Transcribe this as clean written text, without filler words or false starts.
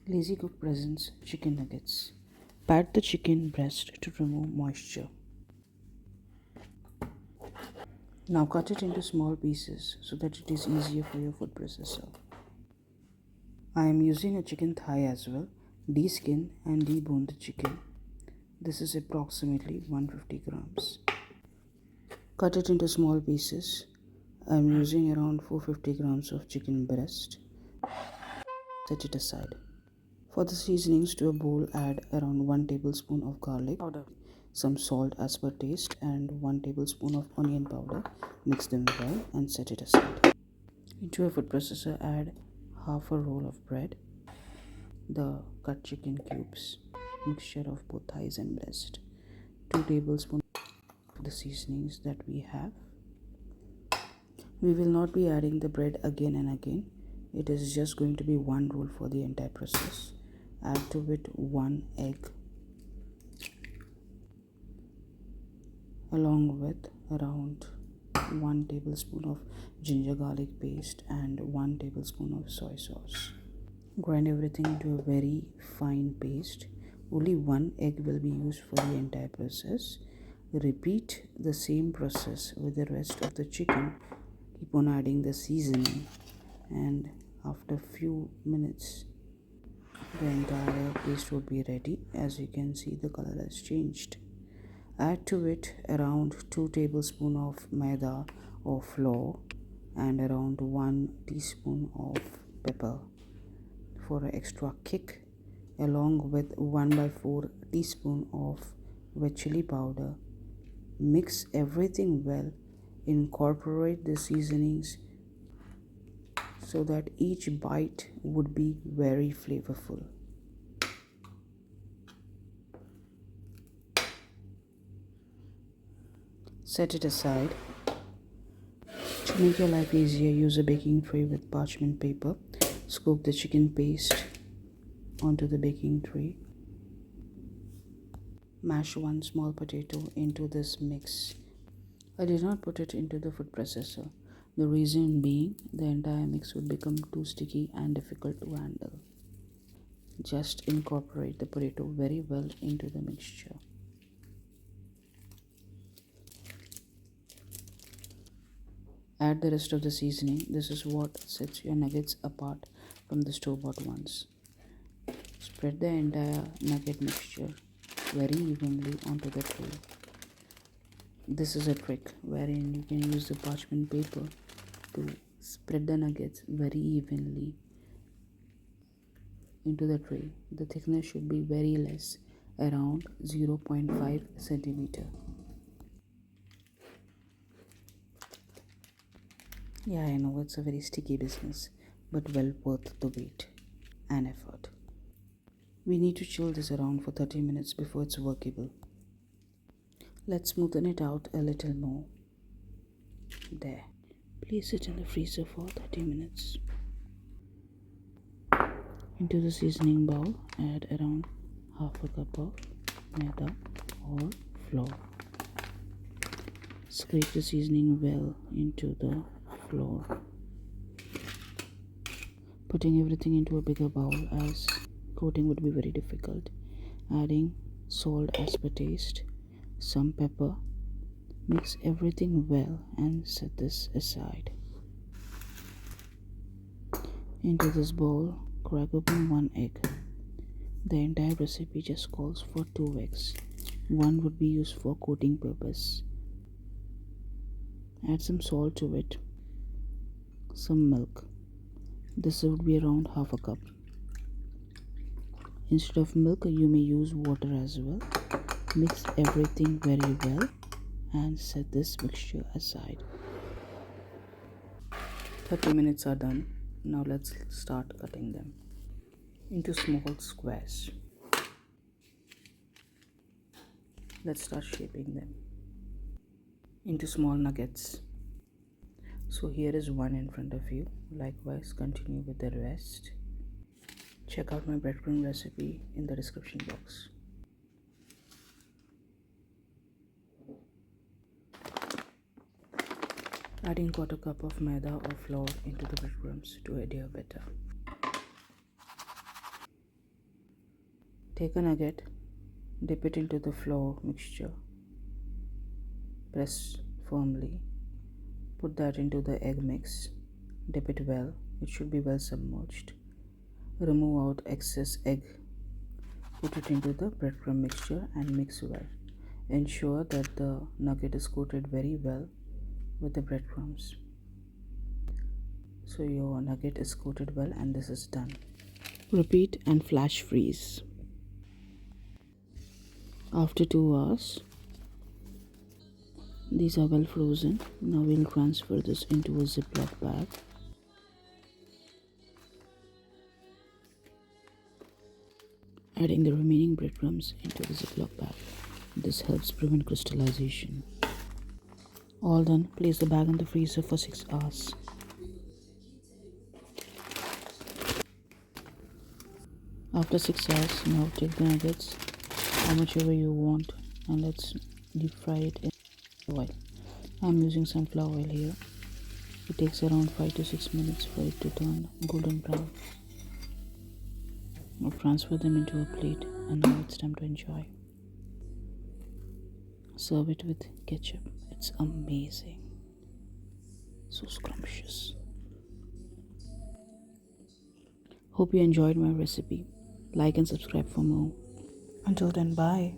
Lazy Cook presents chicken nuggets. Pat the chicken breast to remove moisture. Now cut it into small pieces so that it is easier for your food processor. I am using a chicken thigh as well. Deskin and debone the chicken. This is approximately 150 grams. Cut it into small pieces. I am using around 450 grams of chicken breast. Set it aside. For the seasonings to a bowl, add around 1 tablespoon of garlic powder, some salt as per taste, and 1 tablespoon of onion powder. Mix them well and set it aside. Into a food processor, add half a roll of bread, the cut chicken cubes, mixture of both thighs and breast, 2 tablespoons of the seasonings that we have. We will not be adding the bread again and again. It is just going to be one roll for the entire process. Add to it 1 egg along with around 1 tablespoon of ginger garlic paste and 1 tablespoon of soy sauce. Grind everything into a very fine paste. Only 1 egg will be used for the entire process. Repeat the same process with the rest of the chicken. Keep on adding the seasoning, and after a few minutes the entire paste would be ready. As you can see, the color has changed. Add to it around 2 tablespoons of maida or flour and around 1 teaspoon of pepper for an extra kick, along with 1/4 teaspoon of red chili powder. Mix everything well. Incorporate the seasonings so that each bite would be very flavorful. Set it aside. To make your life easier, use a baking tray with parchment paper. Scoop the chicken paste onto the baking tray. Mash 1 small potato into this mix. I did not put it into the food processor. The reason being, the entire mix would become too sticky and difficult to handle. Just incorporate the potato very well into the mixture. Add the rest of the seasoning. This is what sets your nuggets apart from the store-bought ones. Spread the entire nugget mixture very evenly onto the tray. This is a trick wherein you can use the parchment paper to spread the nuggets very evenly into the tray. The thickness should be very less, around 0.5 centimeter. Yeah, I know it's a very sticky business, but well worth the wait and effort. We need to chill this around for 30 minutes before it's workable. Let's smoothen it out a little more. There. Place it in the freezer for 30 minutes. Into the seasoning bowl, add around half a cup of maida or flour. Scrape the seasoning well into the flour. Putting everything into a bigger bowl, as coating would be very difficult. Adding salt as per taste, some pepper. Mix everything well and set this aside. Into this bowl, crack open 1 egg. The entire recipe just calls for 2 eggs. 1 would be used for coating purpose. Add some salt to it, some milk. This would be around half a cup. Instead of milk, you may use water as well. Mix everything very well and set this mixture aside. 30 minutes are done. Now let's start cutting them into small squares. Let's start shaping them into small nuggets. So here is one in front of you. Likewise, continue with the rest. Check out my breadcrumb recipe in the description box. Adding 1/4 cup of maida or flour into the breadcrumbs to adhere better. Take a nugget, dip it into the flour mixture, press firmly, put that into the egg mix, dip it well, it should be well submerged. Remove out excess egg, put it into the breadcrumb mixture and mix well. Ensure that the nugget is coated very well with the breadcrumbs. So your nugget is coated well and this is done. Repeat and flash freeze. After 2 hours, these are well frozen. Now we'll transfer this into a Ziploc bag. Adding the remaining breadcrumbs into the Ziploc bag. This helps prevent crystallization. All done, place the bag in the freezer for 6 hours. After 6 hours, now take the nuggets, how much ever you want, and let's deep fry it in oil. I'm using sunflower oil here. It takes around 5 to 6 minutes for it to turn golden brown. Now transfer them into a plate, and now it's time to enjoy. Serve it with ketchup. It's amazing. So scrumptious. Hope you enjoyed my recipe. Like and subscribe for more. Until then, bye.